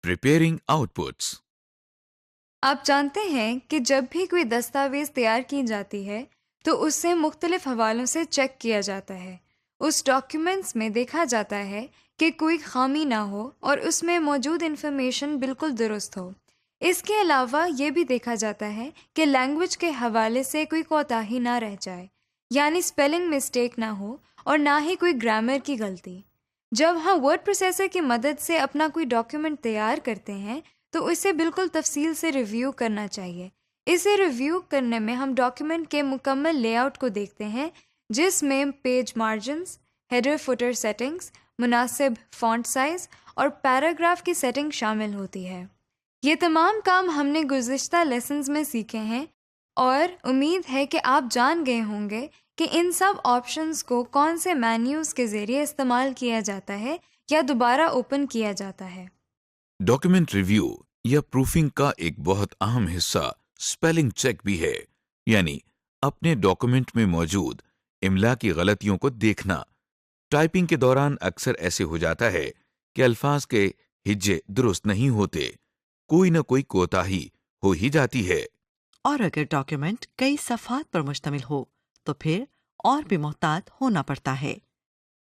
Preparing outputs. آپ جانتے ہیں کہ جب بھی کوئی دستاویز تیار کی جاتی ہے تو اسے مختلف حوالوں سے چیک کیا جاتا ہے۔ اس ڈاکیومنٹس میں دیکھا جاتا ہے کہ کوئی خامی نہ ہو اور اس میں موجود انفارمیشن بالکل درست ہو۔ اس کے علاوہ یہ بھی دیکھا جاتا ہے کہ لینگویج کے حوالے سے کوئی کوتاہی نہ رہ جائے، یعنی اسپیلنگ مسٹیک نہ ہو اور نہ ہی کوئی گرامر کی غلطی۔ جب ہم ورڈ پروسیسر کی مدد سے اپنا کوئی ڈاکیومنٹ تیار کرتے ہیں تو اسے بالکل تفصیل سے ریویو کرنا چاہیے۔ اسے ریویو کرنے میں ہم ڈاکیومنٹ کے مکمل لے آؤٹ کو دیکھتے ہیں، جس میں page margins, header footer settings, مناسب فونٹ سائز اور پیراگراف کی سیٹنگ شامل ہوتی ہے۔ یہ تمام کام ہم نے گزشتہ لیسنز میں سیکھے ہیں اور امید ہے کہ آپ جان گئے ہوں گے کہ ان سب آپشنز کو کون سے مینیوز کے ذریعے استعمال کیا جاتا ہے یا دوبارہ اوپن کیا جاتا ہے۔ ڈاکیومنٹ ریویو یا پروفنگ کا ایک بہت اہم حصہ اسپیلنگ چیک بھی ہے، یعنی اپنے ڈاکیومنٹ میں موجود املا کی غلطیوں کو دیکھنا۔ ٹائپنگ کے دوران اکثر ایسے ہو جاتا ہے کہ الفاظ کے ہجے درست نہیں ہوتے، کوئی نہ کوئی کوتاہی ہو ہی جاتی ہے۔ اور اگر ڈاکیومنٹ کئی صفحات پر مشتمل ہو تو پھر اور بھی محتاط ہونا پڑتا ہے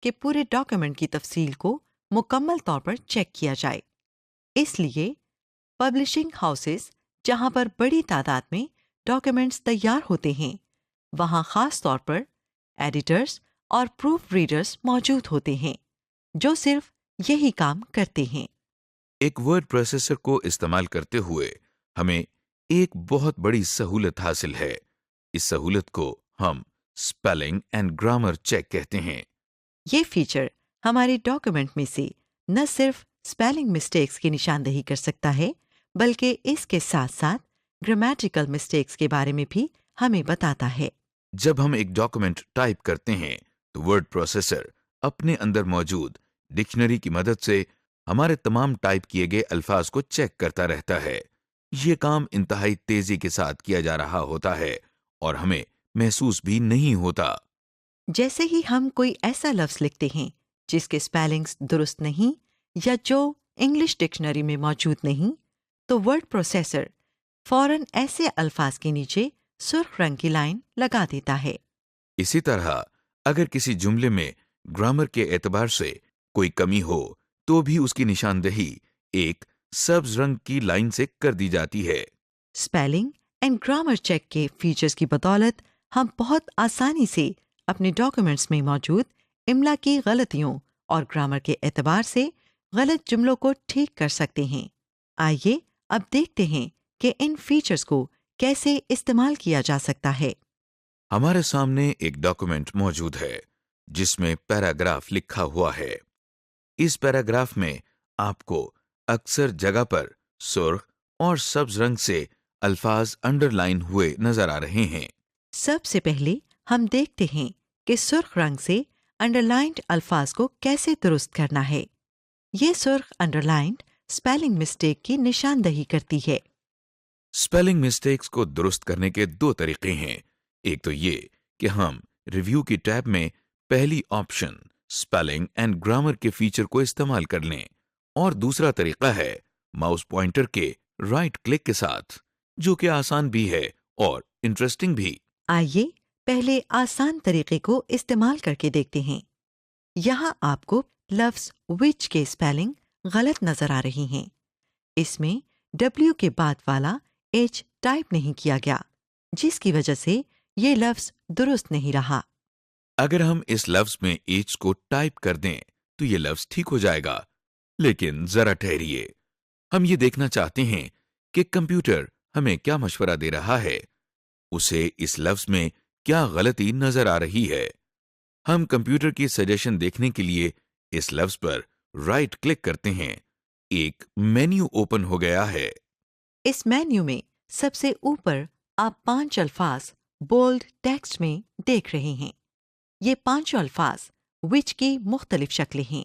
کہ پورے ڈاکیومنٹ کی تفصیل کو مکمل طور پر چیک کیا جائے۔ اس لیے پبلشنگ ہاؤسز جہاں پر بڑی تعداد میں ڈاکیومنٹس تیار ہوتے ہیں، وہاں خاص طور پر ایڈیٹرز اور پروف ریڈرز موجود ہوتے ہیں جو صرف یہی کام کرتے ہیں۔ ایک ورڈ پروسیسر کو استعمال کرتے ہوئے ہمیں ایک بہت بڑی سہولت حاصل ہے۔ اس سہولت کو ہم اسپیلنگ اینڈ گرامر چیک کہتے ہیں۔ یہ فیچر ہمارے ڈاکیومنٹ میں سے نہ صرف اسپیلنگ مسٹیکس کی نشاندہی کر سکتا ہے بلکہ اس کے ساتھ ساتھ گرامیٹیکل مسٹیکس کے بارے میں بھی ہمیں بتاتا ہے۔ جب ہم ایک ڈاکیومنٹ ٹائپ کرتے ہیں تو ورڈ پروسیسر اپنے اندر موجود ڈکشنری کی مدد سے ہمارے تمام ٹائپ کیے گئے الفاظ کو چیک کرتا رہتا ہے۔ یہ کام انتہائی تیزی کے ساتھ کیا جا رہا ہوتا ہے اور ہمیں محسوس بھی نہیں ہوتا۔ جیسے ہی ہم کوئی ایسا لفظ لکھتے ہیں جس کے سپیلنگز درست نہیں یا جو انگلش ڈکشنری میں موجود نہیں، تو ورڈ پروسیسر فوراً ایسے الفاظ کے نیچے سرخ رنگ کی لائن لگا دیتا ہے۔ اسی طرح اگر کسی جملے میں گرامر کے اعتبار سے کوئی کمی ہو تو بھی اس کی نشاندہی ایک سبز رنگ کی لائن سے کر دی جاتی ہے۔ اسپیلنگ اینڈ گرامر چیک کے فیچرز کی بدولت ہم بہت آسانی سے اپنے ڈاکیومنٹس میں موجود املا کی غلطیوں اور گرامر کے اعتبار سے غلط جملوں کو ٹھیک کر سکتے ہیں۔ آئیے اب دیکھتے ہیں کہ ان فیچرز کو کیسے استعمال کیا جا سکتا ہے۔ ہمارے سامنے ایک ڈاکیومنٹ موجود ہے جس میں پیراگراف لکھا ہوا ہے۔ اس پیراگراف میں آپ کو اکثر جگہ پر سرخ اور سبز رنگ سے الفاظ انڈر لائن ہوئے نظر آ رہے ہیں۔ سب سے پہلے ہم دیکھتے ہیں کہ سرخ رنگ سے انڈرلائنڈ الفاظ کو کیسے درست کرنا ہے۔ یہ سرخ انڈرلائنڈ اسپیلنگ مسٹیک کی نشاندہی کرتی ہے۔ اسپیلنگ مسٹیکس کو درست کرنے کے دو طریقے ہیں۔ ایک تو یہ کہ ہم ریویو کی ٹیب میں پہلی آپشن اسپیلنگ اینڈ گرامر کے فیچر کو استعمال کر لیں، اور دوسرا طریقہ ہے ماؤس پوائنٹر کے رائٹ کلک کے ساتھ، جو کہ آسان بھی ہے اور انٹرسٹنگ بھی۔ آئیے پہلے آسان طریقے کو استعمال کر کے دیکھتے ہیں۔ یہاں آپ کو لفظ وچ کے اسپیلنگ غلط نظر آ رہی ہیں۔ اس میں ڈبلیو کے بعد والا ایچ ٹائپ نہیں کیا گیا، جس کی وجہ سے یہ لفظ درست نہیں رہا۔ اگر ہم اس لفظ میں ایچ کو ٹائپ کر دیں تو یہ لفظ ٹھیک ہو جائے گا، لیکن ذرا ٹھہریے، ہم یہ دیکھنا چاہتے ہیں کہ کمپیوٹر ہمیں کیا مشورہ دے رہا ہے، اسے اس لفظ میں کیا غلطی نظر آ رہی ہے۔ ہم کمپیوٹر کی سجیشن دیکھنے کے لیے اس لفظ پر رائٹ کلک کرتے ہیں، ایک مینیو اوپن ہو گیا ہے۔ اس مینیو میں سب سے اوپر آپ 5 الفاظ بولڈ ٹیکسٹ میں دیکھ رہے ہیں۔ یہ 5 الفاظ وچ کی مختلف شکلیں ہیں۔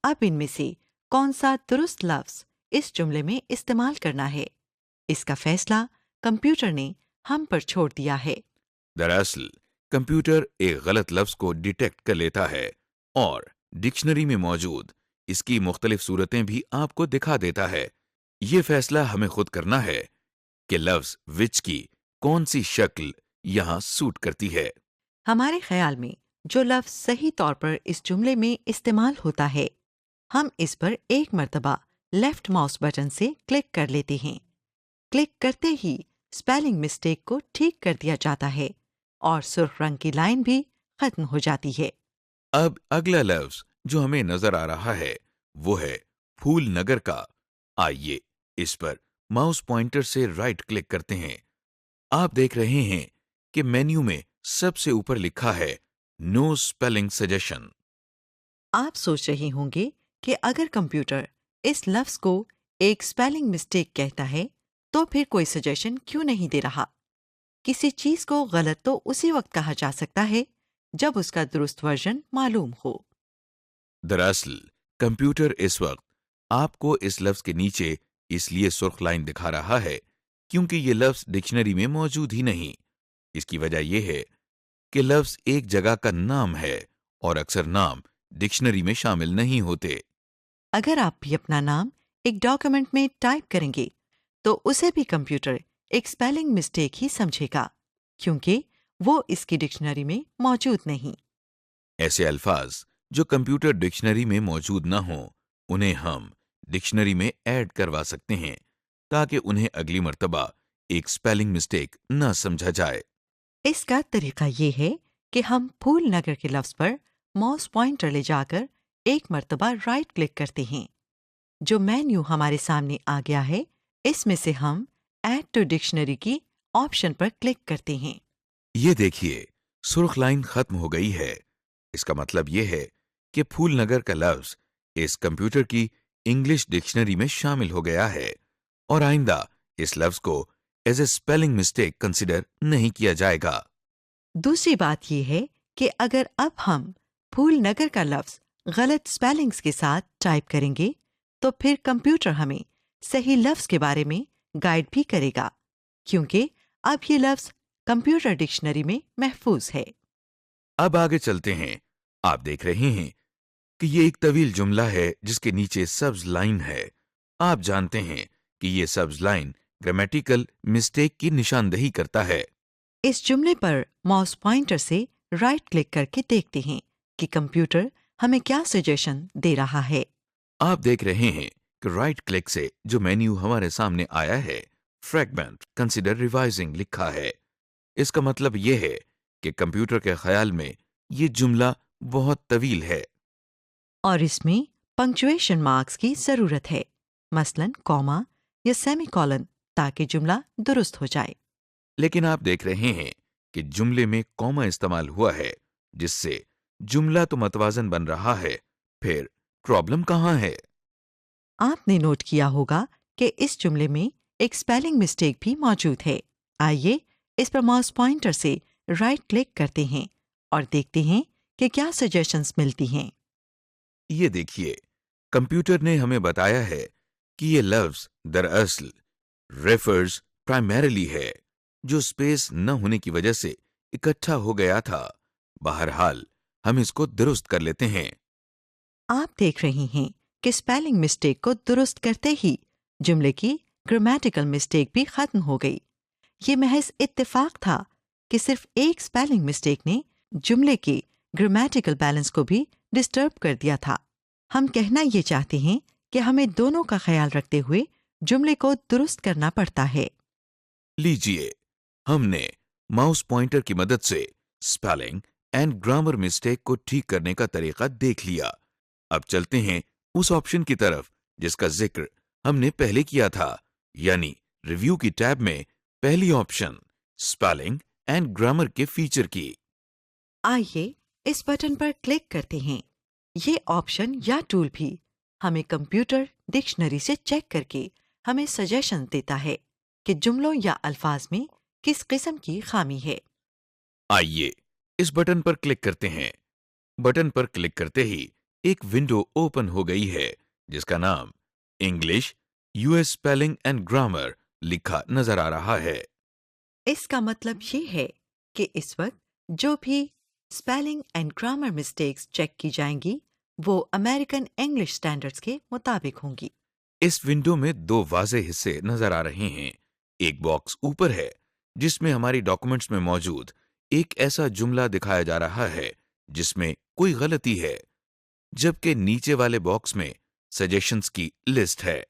اب ان میں سے کون سا درست لفظ اس جملے میں استعمال کرنا ہے، اس کا فیصلہ کمپیوٹر نے ہم پر چھوڑ دیا ہے۔ دراصل کمپیوٹر ایک غلط لفظ کو ڈیٹیکٹ کر لیتا ہے اور ڈکشنری میں موجود اس کی مختلف صورتیں بھی آپ کو دکھا دیتا ہے، یہ فیصلہ ہمیں خود کرنا ہے کہ لفظ وچ کی کون سی شکل یہاں سوٹ کرتی ہے۔ ہمارے خیال میں جو لفظ صحیح طور پر اس جملے میں استعمال ہوتا ہے، ہم اس پر ایک مرتبہ لیفٹ ماؤس بٹن سے کلک کر لیتے ہیں۔ کلک کرتے ہی اسپیلنگ مسٹیک کو ٹھیک کر دیا جاتا ہے اور سرخ رنگ کی لائن بھی ختم ہو جاتی ہے۔ اب اگلا لفظ جو ہمیں نظر آ رہا ہے وہ ہے پھول نگر کا۔ آئیے اس پر ماؤس پوائنٹر سے رائٹ کلک کرتے ہیں۔ آپ دیکھ رہے ہیں کہ مینیو میں سب سے اوپر لکھا ہے نو اسپیلنگ سجیشن۔ آپ سوچ رہے ہوں گے کہ اگر کمپیوٹر اس لفظ کو ایک اسپیلنگ مسٹیک کہتا ہے تو پھر کوئی سجیشن کیوں نہیں دے رہا؟ کسی چیز کو غلط تو اسی وقت کہا جا سکتا ہے جب اس کا درست ورژن معلوم ہو۔ دراصل کمپیوٹر اس وقت آپ کو اس لفظ کے نیچے اس لیے سرخ لائن دکھا رہا ہے کیونکہ یہ لفظ ڈکشنری میں موجود ہی نہیں۔ اس کی وجہ یہ ہے کہ لفظ ایک جگہ کا نام ہے اور اکثر نام ڈکشنری میں شامل نہیں ہوتے۔ اگر آپ بھی اپنا نام ایک ڈاکیومنٹ میں ٹائپ کریں گے تو اسے بھی کمپیوٹر ایک اسپیلنگ مسٹیک ہی سمجھے گا کیونکہ وہ اس کی ڈکشنری میں موجود نہیں۔ ایسے الفاظ جو کمپیوٹر ڈکشنری میں موجود نہ ہوں انہیں ہم ڈکشنری میں ایڈ کروا سکتے ہیں تاکہ انہیں اگلی مرتبہ ایک اسپیلنگ مسٹیک نہ سمجھا جائے۔ اس کا طریقہ یہ ہے کہ ہم پھول نگر کے لفظ پر ماؤس پوائنٹر لے جا کر ایک مرتبہ رائٹ کلک کرتے ہیں۔ جو مینیو ہمارے سامنے آ گیا ہے اس میں سے ہم ایڈ ٹو ڈکشنری کی آپشن پر کلک کرتے ہیں۔ یہ دیکھیے سرخ لائن ختم ہو گئی ہے۔ اس کا مطلب یہ ہے کہ پھول نگر کا لفظ اس کمپیوٹر کی انگلش ڈکشنری میں شامل ہو گیا ہے اور آئندہ اس لفظ کو as a spelling mistake consider نہیں کیا جائے گا۔ دوسری بات یہ ہے کہ اگر اب ہم پھول نگر کا لفظ غلط اسپیلنگز کے ساتھ ٹائپ کریں گے تو پھر کمپیوٹر ہمیں صحیح لفظ کے بارے میں گائیڈ بھی کرے گا کیونکہ اب یہ لفظ کمپیوٹر ڈکشنری میں محفوظ ہے۔ اب آگے چلتے ہیں۔ آپ دیکھ رہے ہیں کہ یہ ایک طویل جملہ ہے جس کے نیچے سبز لائن ہے۔ آپ جانتے ہیں کہ یہ سبز لائن گرامیٹیکل مسٹیک کی نشاندہی کرتا ہے۔ اس جملے پر ماؤس پوائنٹر سے رائٹ کلک کر کے دیکھتے ہیں کہ کمپیوٹر ہمیں کیا سجیشن دے رہا ہے۔ آپ دیکھ رہے ہیں کہ رائٹ کلک سے جو مینیو ہمارے سامنے آیا ہے فریگمنٹ کنسیڈر ریوائزنگ لکھا ہے۔ اس کا مطلب یہ ہے کہ کمپیوٹر کے خیال میں یہ جملہ بہت طویل ہے اور اس میں پنکچویشن مارکس کی ضرورت ہے، مثلاً کوما یا سیمی کولن، تاکہ جملہ درست ہو جائے۔ لیکن آپ دیکھ رہے ہیں کہ جملے میں کوما استعمال ہوا ہے جس سے جملہ تو متوازن بن رہا ہے، پھر پرابلم کہاں ہے؟ آپ نے نوٹ کیا ہوگا کہ اس جملے میں ایک اسپیلنگ مسٹیک بھی موجود ہے۔ آئیے اس پر ماؤس پوائنٹر سے رائٹ کلک کرتے ہیں اور دیکھتے ہیں کہ کیا سجیشنز ملتی ہیں۔ یہ دیکھیے کمپیوٹر نے ہمیں بتایا ہے کہ یہ لفظ دراصل ریفرز پرائمریلی ہے جو اسپیس نہ ہونے کی وجہ سے اکٹھا ہو گیا تھا۔ بہرحال ہم اس کو درست کر لیتے ہیں۔ آپ دیکھ رہے ہیں کہ اسپیلنگ مسٹیک کو درست کرتے ہی جملے کی گرامیٹیکل مسٹیک بھی ختم ہو گئی۔ یہ محض اتفاق تھا کہ صرف ایک اسپیلنگ مسٹیک نے جملے کے گرامیٹیکل بیلنس کو بھی ڈسٹرب کر دیا تھا۔ ہم کہنا یہ چاہتے ہیں کہ ہمیں دونوں کا خیال رکھتے ہوئے جملے کو درست کرنا پڑتا ہے۔ لیجئے ہم نے ماؤس پوائنٹر کی مدد سے اسپیلنگ اینڈ گرامر مسٹیک کو ٹھیک کرنے کا طریقہ دیکھ لیا۔ اب چلتے ہیں اس آپشن کی طرف جس کا ذکر ہم نے پہلے کیا تھا، یعنی ریویو کی ٹیب میں پہلی آپشن اسپیلنگ اینڈ گرامر کے فیچر کی۔ آئیے اس بٹن پر کلک کرتے ہیں۔ یہ آپشن یا ٹول بھی ہمیں کمپیوٹر ڈکشنری سے چیک کر کے ہمیں سجیشن دیتا ہے کہ جملوں یا الفاظ میں کس قسم کی خامی ہے۔ آئیے اس بٹن پر کلک کرتے ہیں۔ بٹن پر کلک کرتے ہی ایک ونڈو اوپن ہو گئی ہے جس کا نام English U S spelling and grammar لکھا نظر آ رہا ہے۔ اس کا مطلب یہ ہے کہ اس وقت جو بھی spelling and grammar mistakes check کی جائیں گی وہ امریکن انگلش اسٹینڈرڈز کے مطابق ہوں گی۔ اس ونڈو میں دو واضح حصے نظر آ رہے ہیں. ایک باکس اوپر ہے جس میں ہماری ڈاکومنٹس میں موجود ایک ایسا جملہ دکھایا جا رہا ہے جس میں کوئی غلطی ہے، جبکہ نیچے والے باکس میں سجیشنز کی لسٹ ہے.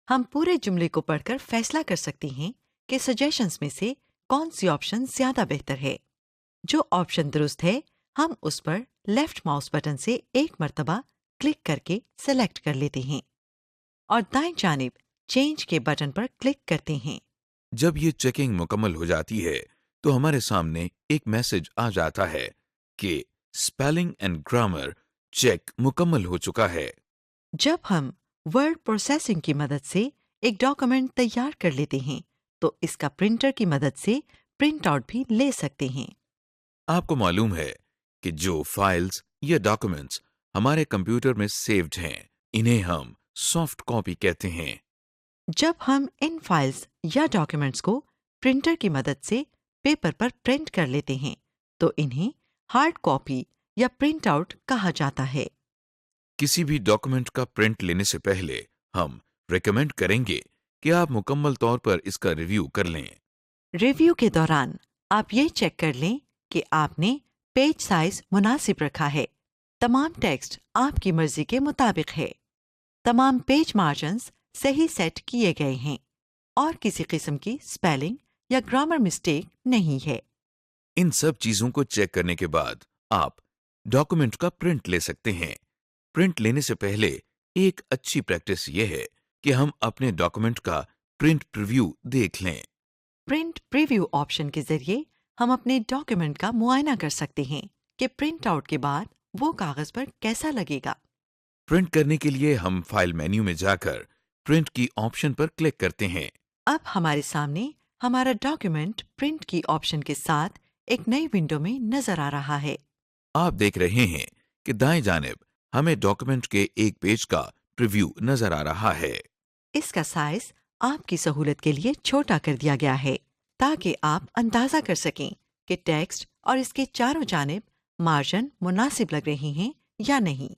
ہم پورے جملے کو پڑھ کر فیصلہ کر سکتے ہیں کہ سجیشنز میں سے کون سی آپشن زیادہ بہتر ہے. جو آپشن درست ہے ہم اس پر لیفٹ ماؤس بٹن سے ایک مرتبہ کلک کر کے سلیکٹ کر لیتے ہیں اور دائیں جانب چینج کے بٹن پر کلک کرتے ہیں. جب یہ چیکنگ مکمل ہو جاتی ہے تو ہمارے سامنے ایک میسج آ جاتا ہے کہ اسپیلنگ اینڈ گرامر چیک مکمل ہو چکا ہے. جب ہم ورڈ پروسیسنگ کی مدد سے ایک ڈاکومنٹ تیار کر لیتے ہیں تو اس کا پرنٹر کی مدد سے پرنٹ آؤٹ بھی لے سکتے ہیں. آپ کو معلوم ہے کہ جو فائلز یا ڈاکومنٹس ہمارے کمپیوٹر میں سیوڈ ہیں انہیں ہم سافٹ کاپی کہتے ہیں. جب ہم ان فائلز یا ڈاکیومنٹس کو پرنٹر کی مدد سے پیپر پر پرنٹ کر لیتے ہیں تو انہیں ہارڈ کاپی یا پرنٹ آؤٹ کہا جاتا ہے. کسی بھی ڈاکومنٹ کا پرنٹ لینے سے پہلے ہم ریکمینڈ کریں گے کہ آپ مکمل طور پر اس کا ریویو کر لیں. ریویو کے دوران آپ یہ چیک کر لیں کہ آپ نے پیج سائز مناسب رکھا ہے، تمام ٹیکسٹ آپ کی مرضی کے مطابق ہے، تمام پیج مارجنز صحیح سیٹ کیے گئے ہیں اور کسی قسم کی اسپیلنگ یا گرامر مسٹیک نہیں ہے. ان سب چیزوں کو چیک کرنے کے بعد آپ ڈاکومنٹ کا پرنٹ لے سکتے ہیں. پرنٹ لینے سے پہلے ایک اچھی پریکٹس یہ ہے کہ ہم اپنے ڈاکومنٹ کا پرنٹ پریویو دیکھ لیں. پرنٹ پریویو آپشن کے ذریعے ہم اپنے ڈاکیومنٹ کا معائنہ کر سکتے ہیں کہ پرنٹ آؤٹ کے بعد وہ کاغذ پر کیسا لگے گا. پرنٹ کرنے کے لیے ہم فائل مینیو میں جا کر پرنٹ کی آپشن پر کلک کرتے ہیں. اب ہمارے سامنے ہمارا ڈاکیومنٹ پرنٹ کی آپشن کے ساتھ ایک نئی ونڈو میں نظر آ رہا ہے. آپ دیکھ رہے ہیں کہ دائیں جانب ہمیں ڈاکومنٹ کے ایک پیج کا پریویو نظر آ رہا ہے. اس کا سائز آپ کی سہولت کے لیے چھوٹا کر دیا گیا ہے تاکہ آپ اندازہ کر سکیں کہ ٹیکسٹ اور اس کے چاروں جانب مارجن مناسب لگ رہے ہیں یا نہیں.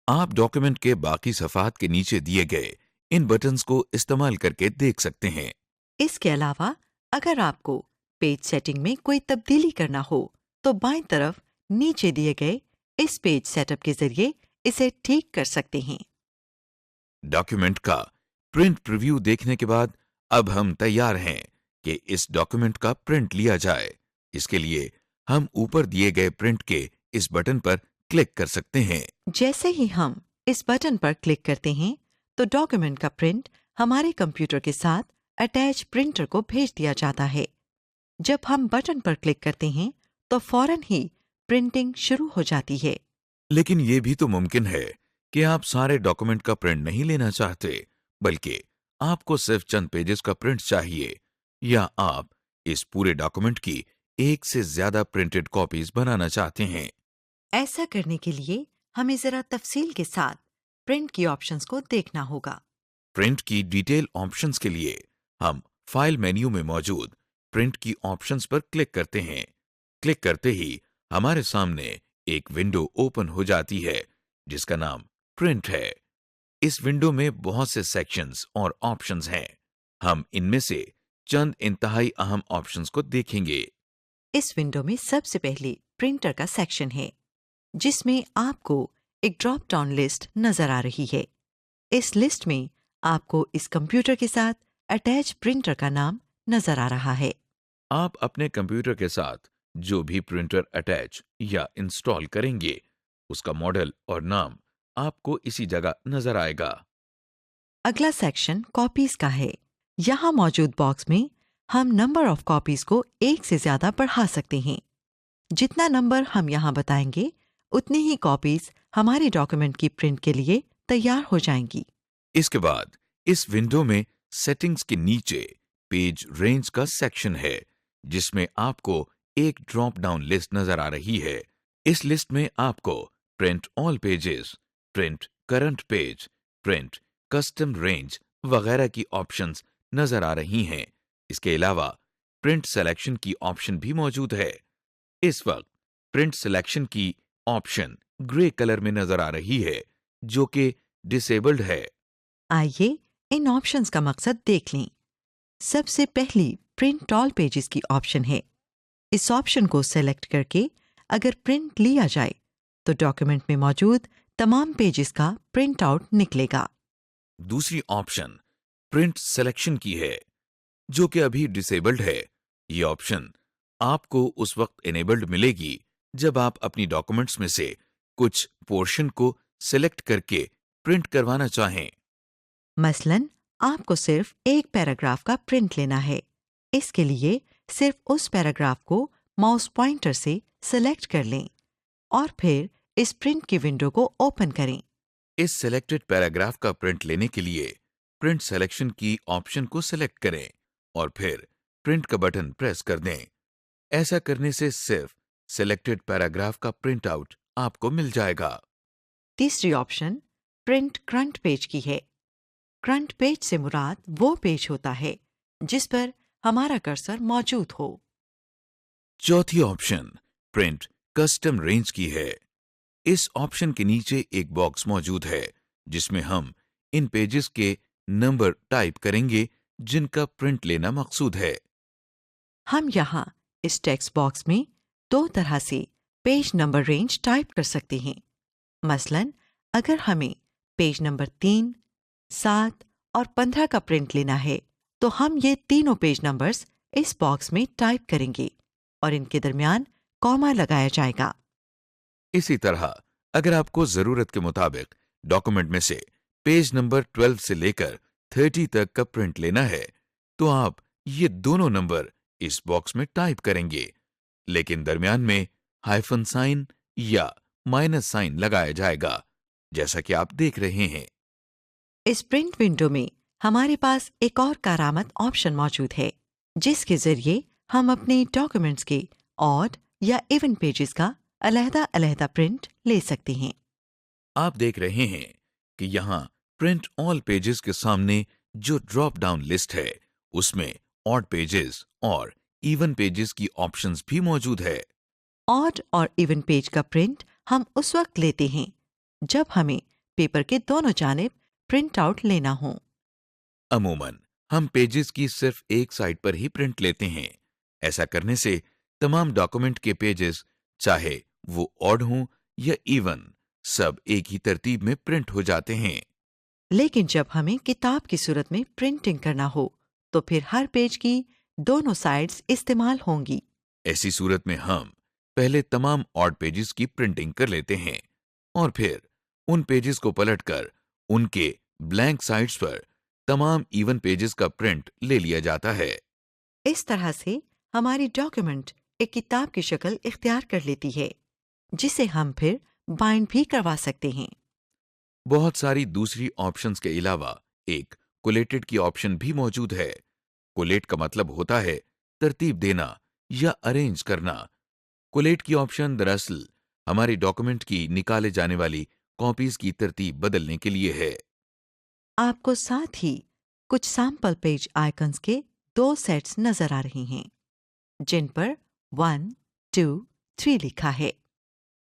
آپ ڈاکومنٹ کے باقی صفحات کے نیچے دیے گئے ان بٹنز کو استعمال کر کے دیکھ سکتے ہیں. اس کے علاوہ اگر آپ کو پیج سیٹنگ میں کوئی تبدیلی کرنا ہو تو بائیں طرف نیچے دیے گئے اس پیج سیٹ اپ کے ذریعے اسے ٹھیک کر سکتے ہیں. ڈاکیومنٹ کا پرنٹ پریویو دیکھنے کے بعد اب ہم تیار ہیں کہ اس ڈاکیومنٹ کا پرنٹ لیا جائے. اس کے لیے ہم اوپر دیے گئے پرنٹ کے اس بٹن پر کلک کر سکتے ہیں. جیسے ہی ہم اس بٹن پر کلک کرتے ہیں تو ڈاکیومنٹ کا پرنٹ ہمارے کمپیوٹر کے ساتھ اٹیچ پرنٹر کو بھیج دیا جاتا ہے. جب ہم بٹن پر کلک کرتے ہیں تو فوراً ہی پرنٹنگ شروع ہو جاتی ہے. لیکن یہ بھی تو ممکن ہے کہ آپ سارے ڈاکومنٹ کا پرنٹ نہیں لینا چاہتے بلکہ آپ کو صرف چند پیجز کا پرنٹ چاہیے، یا آپ اس پورے ڈاکومنٹ کی ایک سے زیادہ پرنٹڈ کاپیز بنانا چاہتے ہیں. ایسا کرنے کے لیے ہمیں ذرا تفصیل کے ساتھ پرنٹ کی آپشنز کو دیکھنا ہوگا. پرنٹ کی ڈیٹیل آپشنز کے لیے ہم فائل مینیو میں موجود پرنٹ کی آپشنز پر کلک کرتے ہیں. کلک کرتے ہی ہمارے سامنے ایک ونڈو اوپن ہو جاتی ہے جس کا نام پرنٹ ہے. اس ونڈو میں بہت سے سیکشنز اور آپشنز ہیں. ہم ان میں سے چند انتہائی اہم آپشنز کو دیکھیں گے. اس ونڈو میں سب سے پہلے پرنٹر کا سیکشن ہے جس میں آپ کو ایک ڈراپ ڈاؤن لسٹ نظر آ رہی ہے. اس لسٹ میں آپ کو اس کمپیوٹر کے ساتھ اٹیچ پرنٹر کا نام نظر آ رہا ہے. آپ اپنے کمپیوٹر کے ساتھ جو بھی پرنٹر اٹیچ یا انسٹال کریں گے اس کا ماڈل اور نام آپ کو اسی جگہ نظر آئے گا. اگلا سیکشن کاپیز کا ہے. یہاں موجود باکس میں ہم نمبر آف کاپیز کو ایک سے زیادہ بڑھا سکتے ہیں. جتنا نمبر ہم یہاں بتائیں گے اتنی ہی کاپیز ہمارے ڈاکیومنٹ کی پرنٹ کے لیے تیار ہو جائیں گی. اس کے بعد اس ونڈو میں سیٹنگز کے نیچے پیج رینج کا سیکشن ہے جس میں آپ کو ایک ڈراپ ڈاؤن لسٹ نظر آ رہی ہے. اس لسٹ میں آپ کو print all pages, print current page, print custom range وغیرہ کی آپشنز نظر آ رہی ہیں. اس کے علاوہ پرنٹ سلیکشن کی آپشن بھی موجود ہے. اس وقت پرنٹ سلیکشن کی آپشن گرے کلر میں نظر آ رہی ہے جو کہ ڈسیبلڈ ہے. آئیے ان آپشنز کا مقصد دیکھ لیں۔ سب سے پہلی پرنٹ آل پیجز کی آپشن ہے۔ اس آپشن کو سلیکٹ کر کے اگر پرنٹ لیا جائے تو ڈاکیومنٹ میں موجود تمام پیجز کا پرنٹ آؤٹ نکلے گا۔ دوسری آپشن پرنٹ سلیکشن کی ہے، جو کہ ابھی ڈسیبلڈ ہے۔ یہ آپشن آپ کو اس وقت انیبلڈ ملے گی جب آپ اپنی ڈاکومنٹس میں سے کچھ پورشن کو سلیکٹ کر کے پرنٹ کروانا چاہیں۔ مثلاً آپ کو صرف ایک پیراگراف کا پرنٹ لینا ہے۔ اس کے لیے صرف اس پیراگراف کو ماؤس پوائنٹر سے سلیکٹ کر لیں اور پھر اس پرنٹ کی ونڈو کو اوپن کریں۔ اس سلیکٹڈ پیراگراف کا پرنٹ لینے کے لیے پرنٹ سلیکشن کی آپشن کو سلیکٹ کریں اور پھر پرنٹ کا بٹن پریس کر دیں۔ ایسا کرنے سے صرف سلیکٹڈ پیراگراف کا پرنٹ آؤٹ آپ کو مل جائے گا۔ تیسری آپشن پرنٹ کرنٹ پیج کی ہے۔ کرنٹ پیج سے مراد وہ پیج ہوتا ہے جس پر ہمارا کرسر موجود ہو۔ چوتھی آپشن پرنٹ کسٹم رینج کی ہے۔ اس آپشن کے نیچے ایک باکس موجود ہے جس میں ہم ان پیجز کے نمبر ٹائپ کریں گے جن کا پرنٹ لینا مقصود ہے۔ ہم یہاں اس ٹیکسٹ باکس میں دو طرح سے پیج نمبر رینج ٹائپ کر سکتے ہیں۔ مثلاً اگر ہمیں پیج نمبر 3، 7 اور 15 کا پرنٹ لینا ہے تو ہم یہ تینوں پیج نمبرز اس باکس میں ٹائپ کریں گے اور ان کے درمیان کوما لگایا جائے گا۔ اسی طرح اگر آپ کو ضرورت کے مطابق ڈاکومنٹ میں سے پیج نمبر 12 سے لے کر 30 تک کا پرنٹ لینا ہے تو آپ یہ دونوں نمبر اس باکس میں ٹائپ کریں گے، لیکن درمیان میں ہائفن سائن یا مائنس سائن لگایا جائے گا، جیسا کہ آپ دیکھ رہے ہیں۔ اس پرنٹ ونڈو میں ہمارے پاس ایک اور کارآمد آپشن موجود ہے جس کے ذریعے ہم اپنے ڈاکیومنٹس کے آڈ یا ایون پیجز کا علیحدہ علیحدہ پرنٹ لے سکتے ہیں۔ آپ دیکھ رہے ہیں کہ یہاں پرنٹ آل پیجز کے سامنے جو ڈراپ ڈاؤن لسٹ ہے اس میں آڈ پیجز اور ایون پیجز کی آپشنز بھی موجود ہے۔ آڈ اور ایون پیج کا پرنٹ ہم اس وقت لیتے ہیں جب ہمیں پیپر کے دونوں جانب پرنٹ آؤٹ لینا ہو۔ عموماً ہم پیجز کی صرف ایک سائڈ پر ہی پرنٹ لیتے ہیں۔ ایسا کرنے سے تمام ڈاکومنٹ کے پیجز چاہے وہ آڈ ہوں یا ایون سب ایک ہی ترتیب میں پرنٹ ہو جاتے ہیں۔ لیکن جب ہمیں کتاب کی صورت میں پرنٹنگ کرنا ہو تو پھر ہر پیج کی دونوں سائڈز استعمال ہوں گی۔ ایسی صورت میں ہم پہلے تمام آڈ پیجز کی پرنٹنگ کر لیتے ہیں اور پھر ان پیجز کو پلٹ کر ان کے بلینک سائڈز پر تمام ایون پیجز کا پرنٹ لے لیا جاتا ہے۔ اس طرح سے ہماری ڈاکیومنٹ ایک کتاب کی شکل اختیار کر لیتی ہے جسے ہم پھر بائنڈ بھی کروا سکتے ہیں۔ بہت ساری دوسری آپشنز کے علاوہ ایک کولیٹڈ کی آپشن بھی موجود ہے۔ کولیٹ کا مطلب ہوتا ہے ترتیب دینا یا ارینج کرنا۔ کولیٹ کی آپشن دراصل ہماری ڈاکومنٹ کی نکالے جانے والی کاپیز کی ترتیب بدلنے کے لیے ہے۔ آپ کو ساتھ ہی کچھ سیمپل پیج آئیکنز کے 2 سیٹس نظر آ رہے ہیں جن پر 1، 2، 3 لکھا ہے۔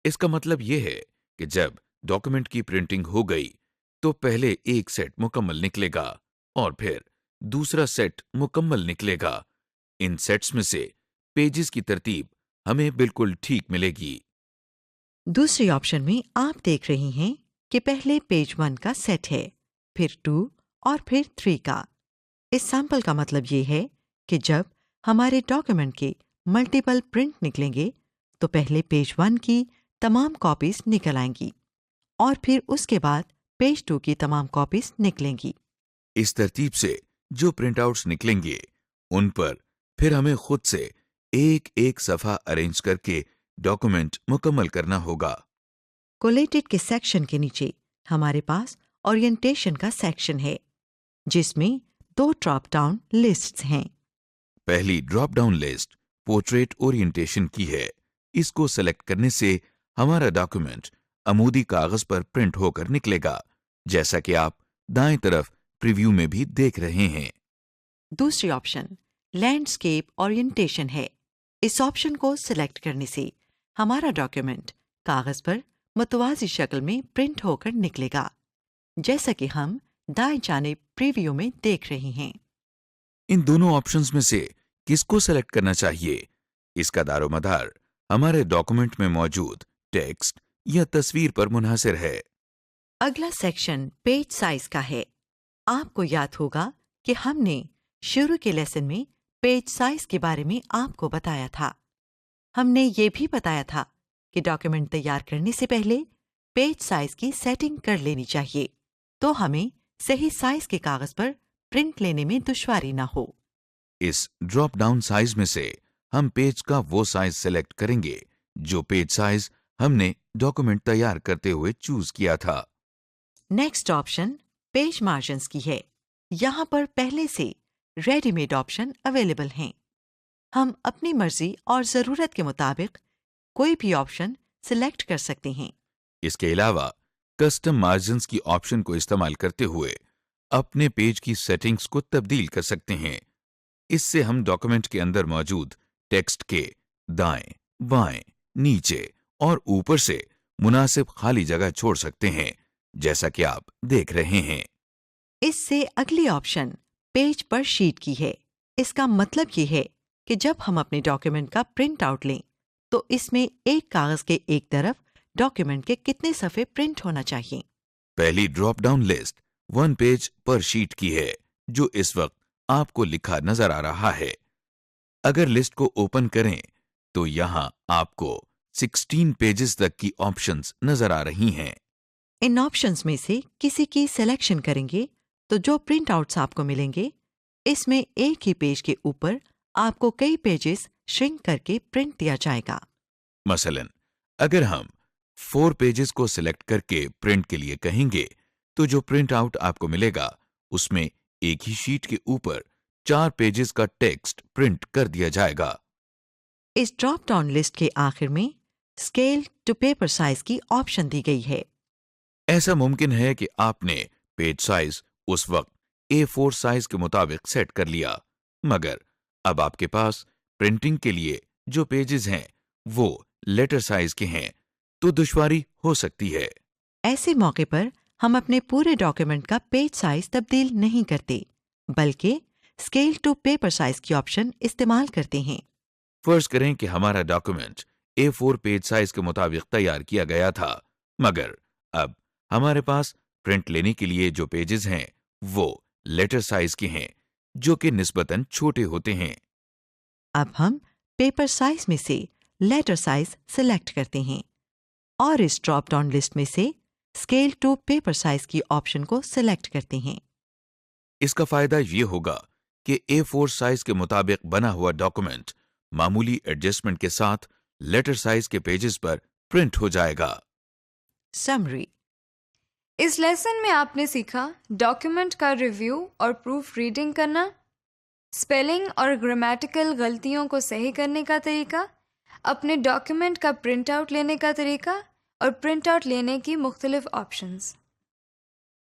اس کا مطلب یہ ہے کہ جب ڈاکومنٹ کی پرنٹنگ ہو گئی تو پہلے ایک سیٹ مکمل نکلے گا اور پھر دوسرا سیٹ مکمل نکلے گا۔ ان سیٹس میں سے پیجز کی ترتیب ہمیں بالکل ٹھیک ملے گی۔ دوسری آپشن میں آپ دیکھ رہی ہیں کہ پہلے پیج 1 کا سیٹ ہے، پھر 2 اور پھر 3 کا۔ اس سیمپل کا مطلب یہ ہے کہ جب ہمارے ڈاکیومنٹ کے ملٹیپل پرنٹ نکلیں گے تو پہلے پیج 1 کی تمام کاپیز نکل آئیں گی اور پھر اس کے بعد پیج 2 کی تمام کاپیز نکلیں گی۔ اس ترتیب سے جو پرنٹ آؤٹس نکلیں گے ان پر پھر ہمیں خود سے ایک ایک صفحہ ارینج کر کے ڈاکومنٹ مکمل کرنا ہوگا۔ کولیٹڈ کے سیکشن کے نیچے ہمارے پاس اورینٹیشن کا سیکشن ہے جس میں 2 ڈراپ ڈاؤن لسٹس ہیں۔ پہلی drop down list portrait orientation کی ہے۔ اس کو سلیکٹ کرنے سے ہمارا ڈاکومنٹ عمودی کاغذ پر پرنٹ ہو کر نکلے گا، جیسا کہ آپ دائیں طرف پریویو میں بھی دیکھ رہے ہیں۔ دوسری آپشن لینڈسکیپ اورینٹیشن ہے۔ اس آپشن کو سلیکٹ کرنے سے ہمارا ڈاکیومنٹ کاغذ پر متوازی شکل میں پرنٹ ہو کر نکلے گا، جیسا کہ ہم دائیں جانب پریویو میں دیکھ رہے ہیں۔ ان دونوں آپشنز میں سے کس کو سلیکٹ کرنا چاہیے؟ اس کا دار و مدار ہمارے ڈاکومنٹ میں موجود ٹیکسٹ یا تصویر پر منحصر ہے۔ اگلا سیکشن پیج سائز کا ہے۔ آپ کو یاد ہوگا کہ ہم نے شروع کے لیسن میں پیج سائز کے بارے میں آپ کو بتایا تھا۔ ہم نے یہ بھی بتایا تھا کہ ڈاکیومنٹ تیار کرنے سے پہلے پیج سائز کی سیٹنگ کر لینی چاہیے تو ہمیں صحیح سائز کے کاغذ پر پرنٹ لینے میں دشواری نہ ہو۔ اس ڈراپ ڈاؤن سائز میں سے ہم پیج کا وہ سائز سلیکٹ کریں گے جو پیج سائز ہم نے ڈاکومنٹ تیار کرتے ہوئے چوز کیا تھا۔ نیکسٹ آپشن پیج مارجنز کی ہے۔ یہاں پر پہلے سے ریڈی میڈ آپشن اویلیبل ہیں۔ ہم اپنی مرضی اور ضرورت کے مطابق کوئی بھی آپشن سلیکٹ کر سکتے ہیں۔ اس کے علاوہ کسٹم مارجنز کی آپشن کو استعمال کرتے ہوئے اپنے پیج کی سیٹنگز کو تبدیل کر سکتے ہیں۔ اس سے ہم ڈاکومنٹ کے اندر موجود ٹیکسٹ کے دائیں، بائیں، نیچے اور اوپر سے مناسب خالی جگہ چھوڑ سکتے ہیں، جیسا کہ آپ دیکھ رہے ہیں۔ اس سے اگلی آپشن پیج پر شیٹ کی ہے۔ اس کا مطلب یہ ہے کہ جب ہم اپنے ڈاکیومنٹ کا پرنٹ آؤٹ لیں تو اس میں ایک کاغذ کے ایک طرف ڈاکیومنٹ کے کتنے صفحے پرنٹ ہونا چاہیے۔ پہلی ڈراپ ڈاؤن لسٹ 1 پیج پر شیٹ کی ہے، جو اس وقت آپ کو لکھا نظر آ رہا ہے۔ اگر لسٹ کو اوپن کریں تو یہاں آپ کو 16 پیجز تک کی آپشنز نظر آ رہی ہیں۔ ان آپشنز میں سے کسی کی سلیکشن کریں گے تو جو پرنٹ آؤٹس آپ کو ملیں گے اس میں ایک ہی پیج کے اوپر آپ کو کئی پیجز شرنک کر کے پرنٹ دیا جائے گا۔ مثلا اگر ہم 4 پیجز کو سلیکٹ کر کے پرنٹ کے لیے کہیں گے تو جو پرنٹ آؤٹ آپ کو ملے گا اس میں ایک ہی شیٹ کے اوپر 4 پیجز کا ٹیکسٹ پرنٹ کر دیا جائے گا۔ اس ڈراپ ڈاؤن لسٹ کے آخر میں اسکیل ٹو پیپر سائز کی آپشن دی گئی ہے۔ ایسا ممکن ہے کہ آپ نے پیج سائز اس وقت A4 سائز کے مطابق سیٹ کر لیا، مگر اب آپ کے پاس پرنٹنگ کے لیے جو پیجز ہیں وہ لیٹر سائز کے ہیں تو دشواری ہو سکتی ہے۔ ایسے موقع پر ہم اپنے پورے ڈاکیومنٹ کا پیج سائز تبدیل نہیں کرتے بلکہ اسکیل ٹو پیپر سائز کی آپشن استعمال کرتے ہیں۔ فرض کریں کہ ہمارا ڈاکومنٹ A4 پیج سائز کے مطابق تیار کیا گیا تھا، مگر اب ہمارے پاس پرنٹ لینے کے لیے جو پیجز ہیں وہ لیٹر سائز کے ہیں، جو کہ نسبتاً چھوٹے ہوتے ہیں۔ اب ہم پیپر سائز میں سے لیٹر سائز سلیکٹ کرتے ہیں اور اس ڈراپ ڈاؤن لسٹ میں سے اسکیل ٹو پیپر سائز کی آپشن کو سلیکٹ کرتے ہیں۔ اس کا فائدہ یہ ہوگا کہ A4 سائز کے مطابق بنا ہوا ڈاکومنٹ معمولی ایڈجسٹمنٹ کے ساتھ لیٹر سائز کے پیجز پر پرنٹ ہو جائے گا۔ سمری۔ اس لیسن میں آپ نے سیکھا ڈاکیومنٹ کا ریویو اور پروف ریڈنگ کرنا، اسپیلنگ اور گرامیٹیکل غلطیوں کو صحیح کرنے کا طریقہ، اپنے ڈاکیومنٹ کا پرنٹ آؤٹ لینے کا طریقہ اور پرنٹ آؤٹ لینے کی مختلف آپشنز۔